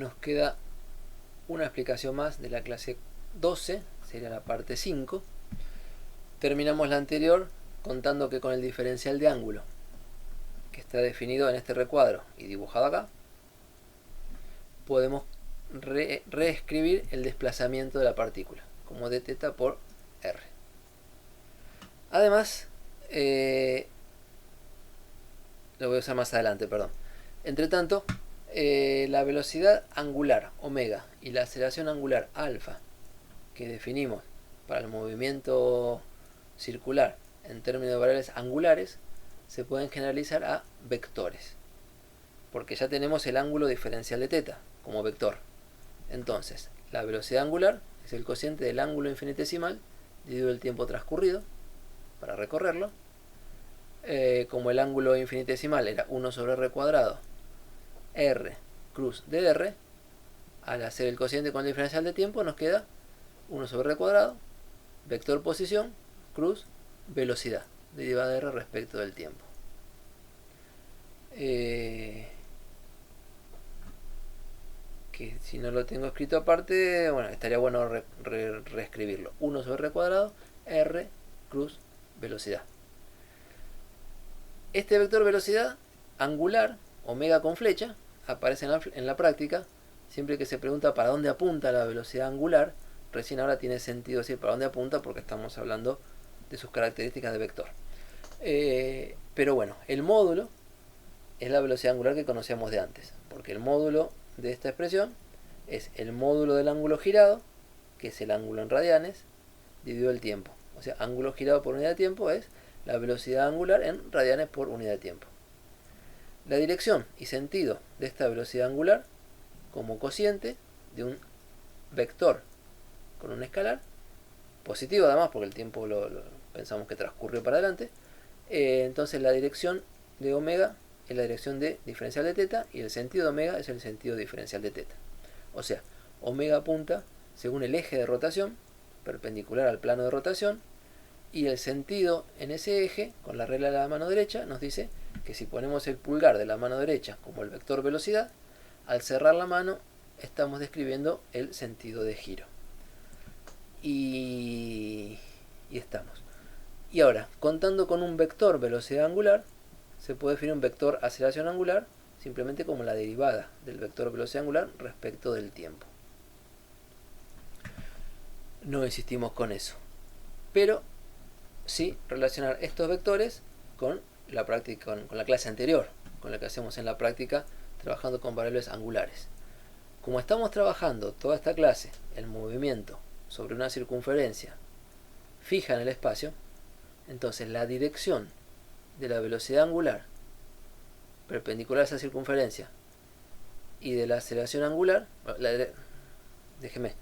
nos queda una explicación más de la clase 12, sería la parte 5. Terminamos la anterior contando que con el diferencial de ángulo, que está definido en este recuadro y dibujado acá, podemos reescribir el desplazamiento de la partícula como d θ por r. Además, lo voy a usar más adelante, perdón. Entre tanto, la velocidad angular omega y la aceleración angular alfa que definimos para el movimiento circular en términos de variables angulares se pueden generalizar a vectores, porque ya tenemos el ángulo diferencial de θ como vector. Entonces, la velocidad angular es el cociente del ángulo infinitesimal dividido el tiempo transcurrido para recorrerlo. Como el ángulo infinitesimal era 1 sobre r cuadrado r cruz de r, al hacer el cociente con el diferencial de tiempo nos queda 1 sobre r cuadrado vector posición cruz velocidad derivada de r respecto del tiempo. Que si no lo tengo escrito aparte, bueno, estaría bueno reescribirlo. 1 sobre r cuadrado r cruz velocidad. Este vector velocidad angular, omega con flecha, aparece en la práctica. Siempre que se pregunta para dónde apunta la velocidad angular, recién ahora tiene sentido decir para dónde apunta porque estamos hablando de sus características de vector. Pero bueno, el módulo es la velocidad angular que conocíamos de antes, porque el módulo de esta expresión es el módulo del ángulo girado, que es el ángulo en radianes, dividido el tiempo. O sea, ángulo girado por unidad de tiempo es la velocidad angular en radianes por unidad de tiempo. La dirección y sentido de esta velocidad angular como cociente de un vector con un escalar positivo, además porque el tiempo pensamos que transcurrió para adelante. Entonces la dirección de omega es la dirección de diferencial de θ y el sentido de omega es el sentido diferencial de θ. O sea, omega apunta según el eje de rotación perpendicular al plano de rotación, y el sentido en ese eje, con la regla de la mano derecha, nos dice que si ponemos el pulgar de la mano derecha como el vector velocidad, al cerrar la mano estamos describiendo el sentido de giro. Y estamos. Y ahora, contando con un vector velocidad angular, se puede definir un vector aceleración angular simplemente como la derivada del vector velocidad angular respecto del tiempo. No insistimos con eso, pero sí relacionar estos vectores con la práctica, con la clase anterior, con la que hacemos en la práctica trabajando con variables angulares. Como estamos trabajando toda esta clase el movimiento sobre una circunferencia fija en el espacio, entonces la dirección de la velocidad angular perpendicular a esa circunferencia y de la aceleración angular, déjeme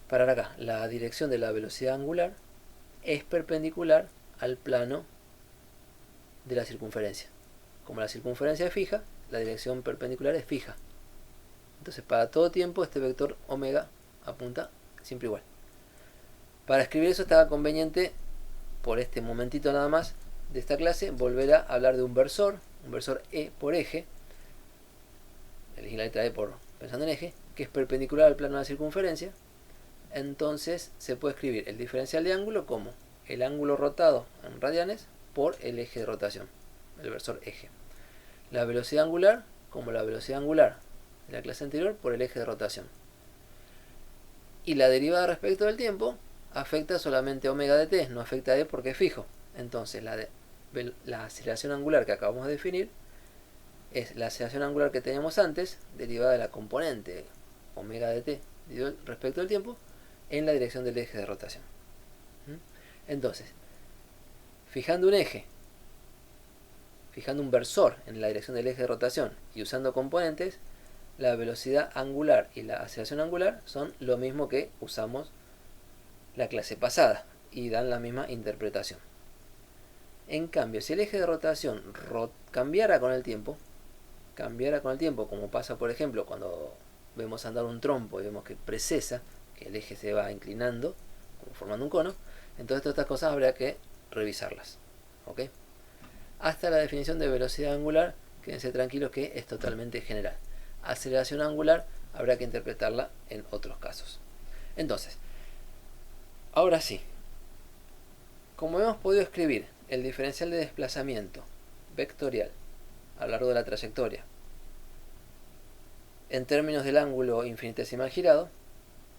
parar acá, la dirección de la velocidad angular es perpendicular al plano de la circunferencia. Como la circunferencia es fija, la dirección perpendicular es fija. Entonces para todo tiempo este vector omega apunta siempre igual. Para escribir eso estaba conveniente, por este momentito nada más de esta clase, volver a hablar de un versor E por eje, elegí la letra E por pensando en eje, que es perpendicular al plano de la circunferencia. Entonces se puede escribir el diferencial de ángulo como el ángulo rotado en radianes por el eje de rotación, el versor eje. La velocidad angular como la velocidad angular de la clase anterior por el eje de rotación. Y la derivada respecto del tiempo afecta solamente omega de t, no afecta a e porque es fijo. Entonces la aceleración angular que acabamos de definir es la aceleración angular que teníamos antes, derivada de la componente omega de t respecto del tiempo, en la dirección del eje de rotación. Entonces, fijando un eje, fijando un versor en la dirección del eje de rotación y usando componentes, la velocidad angular y la aceleración angular son lo mismo que usamos la clase pasada y dan la misma interpretación. En cambio, si el eje de rotación cambiara con el tiempo, como pasa por ejemplo cuando vemos andar un trompo y vemos que precesa, que el eje se va inclinando, como formando un cono, entonces todas estas cosas habría que revisarlas. ¿Ok? Hasta la definición de velocidad angular, quédense tranquilos que es totalmente general. Aceleración angular habrá que interpretarla en otros casos. Entonces, ahora sí, como hemos podido escribir el diferencial de desplazamiento vectorial a lo largo de la trayectoria en términos del ángulo infinitesimal girado,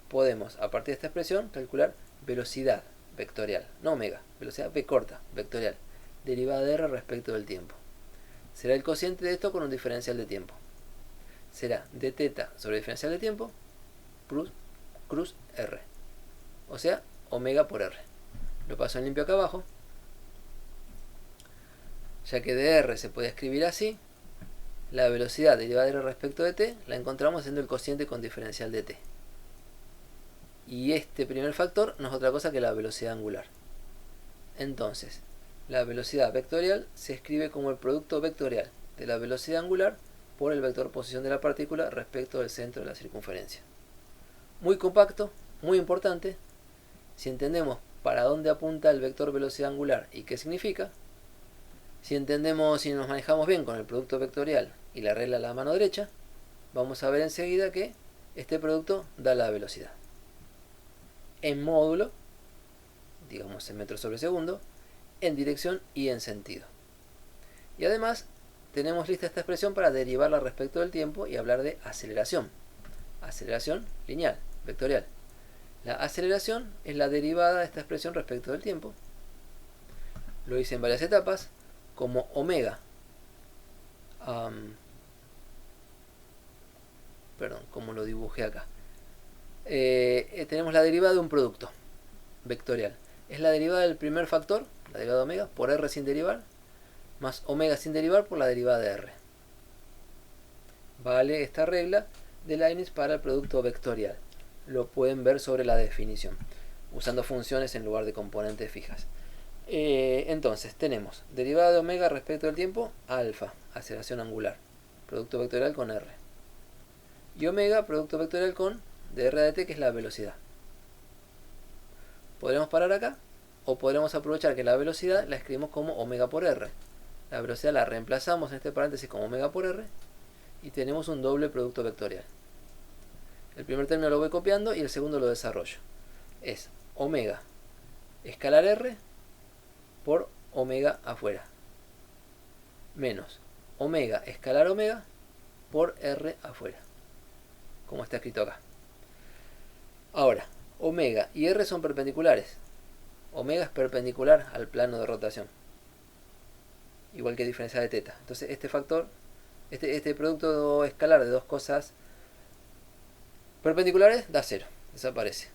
podemos, a partir de esta expresión, calcular velocidad vectorial, no omega, velocidad v corta vectorial, derivada de r respecto del tiempo. Será el cociente de esto con un diferencial de tiempo. Será d θ sobre el diferencial de tiempo cruz r, o sea, omega por r. Lo paso en limpio acá abajo, ya que de r se puede escribir así. La velocidad derivada de r respecto de t la encontramos siendo el cociente con diferencial de t. Y este primer factor no es otra cosa que la velocidad angular. Entonces, la velocidad vectorial se escribe como el producto vectorial de la velocidad angular por el vector posición de la partícula respecto del centro de la circunferencia. Muy compacto, muy importante. Si entendemos para dónde apunta el vector velocidad angular y qué significa, si nos manejamos bien con el producto vectorial y la regla a la mano derecha, vamos a ver enseguida que este producto da la velocidad en módulo, digamos en metros sobre segundo, en dirección y en sentido. Y además tenemos lista esta expresión para derivarla respecto del tiempo y hablar de aceleración. Aceleración lineal, vectorial. La aceleración es la derivada de esta expresión respecto del tiempo. Lo hice en varias etapas, como omega. Como lo dibujé acá. Tenemos la derivada de un producto vectorial. Es la derivada del primer factor, la derivada de omega, por r sin derivar, más omega sin derivar por la derivada de r. Vale esta regla de Leibniz para el producto vectorial. Lo pueden ver sobre la definición, usando funciones en lugar de componentes fijas. Entonces tenemos derivada de omega respecto del tiempo, alfa, aceleración angular, producto vectorial con r. Y omega, producto vectorial con dr de t, que es la velocidad. Podremos parar acá, o podremos aprovechar que la velocidad la escribimos como omega por r. La velocidad la reemplazamos en este paréntesis como omega por r, y tenemos un doble producto vectorial. El primer término lo voy copiando y el segundo lo desarrollo. Es omega escalar r por omega afuera, menos omega escalar omega por r afuera, como está escrito acá. Ahora, omega y r son perpendiculares. Omega es perpendicular al plano de rotación, igual que diferencial de θ. Entonces este factor, este producto escalar de dos cosas perpendiculares da 0, desaparece.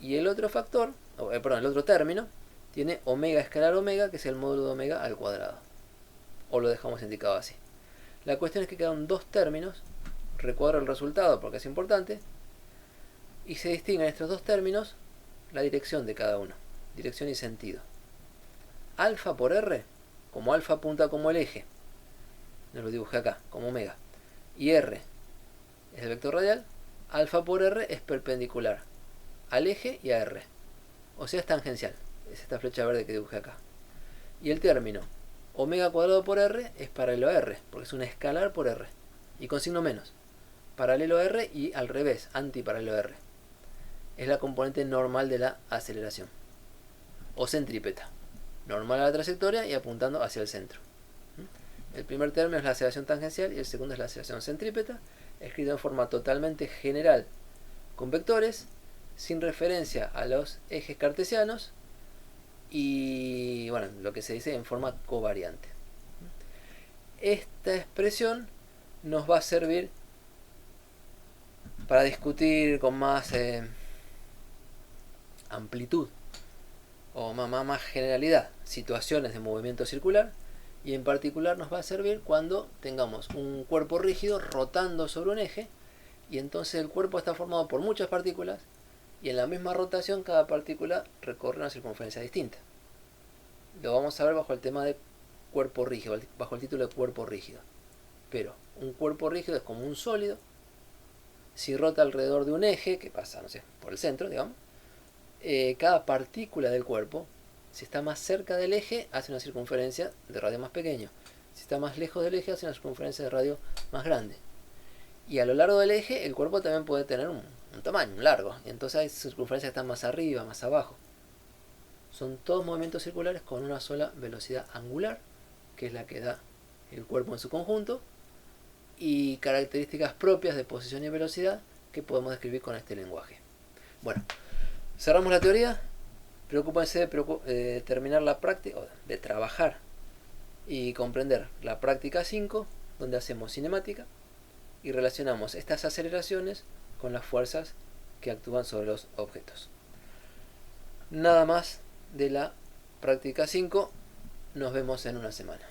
Y el otro factor, el otro término, tiene omega escalar omega, que es el módulo de omega al cuadrado. O lo dejamos indicado así. La cuestión es que quedan dos términos. Recuadro el resultado porque es importante. Y se distinguen estos dos términos la dirección de cada uno. Dirección y sentido. Alfa por r, como alfa apunta como el eje, nos lo dibujé acá, como omega. Y r es el vector radial. Alfa por r es perpendicular al eje y a r. O sea, es tangencial. Es esta flecha verde que dibujé acá. Y el término omega cuadrado por r es paralelo a r, porque es un escalar por r. Y con signo menos. Paralelo a r y al revés, antiparalelo a r. Es la componente normal de la aceleración. O centrípeta. Normal a la trayectoria y apuntando hacia el centro. El primer término es la aceleración tangencial y el segundo es la aceleración centrípeta, escrito en forma totalmente general, con vectores, sin referencia a los ejes cartesianos y, bueno, lo que se dice en forma covariante. Esta expresión nos va a servir para discutir con más amplitud o más generalidad situaciones de movimiento circular, y en particular nos va a servir cuando tengamos un cuerpo rígido rotando sobre un eje, y entonces el cuerpo está formado por muchas partículas y en la misma rotación cada partícula recorre una circunferencia distinta. Lo vamos a ver bajo el tema de cuerpo rígido, bajo el título de cuerpo rígido. Pero un cuerpo rígido es como un sólido. Si rota alrededor de un eje, que pasa, no sé, por el centro, digamos, cada partícula del cuerpo, si está más cerca del eje, hace una circunferencia de radio más pequeño. Si está más lejos del eje, hace una circunferencia de radio más grande. Y a lo largo del eje el cuerpo también puede tener un tamaño, un largo. Y entonces hay circunferencias que están más arriba, más abajo. Son todos movimientos circulares con una sola velocidad angular, que es la que da el cuerpo en su conjunto, y características propias de posición y velocidad que podemos describir con este lenguaje. Bueno, cerramos la teoría. Preocúpense de terminar la práctica, de trabajar y comprender la práctica 5, donde hacemos cinemática y relacionamos estas aceleraciones con las fuerzas que actúan sobre los objetos. Nada más de la práctica 5. Nos vemos en una semana.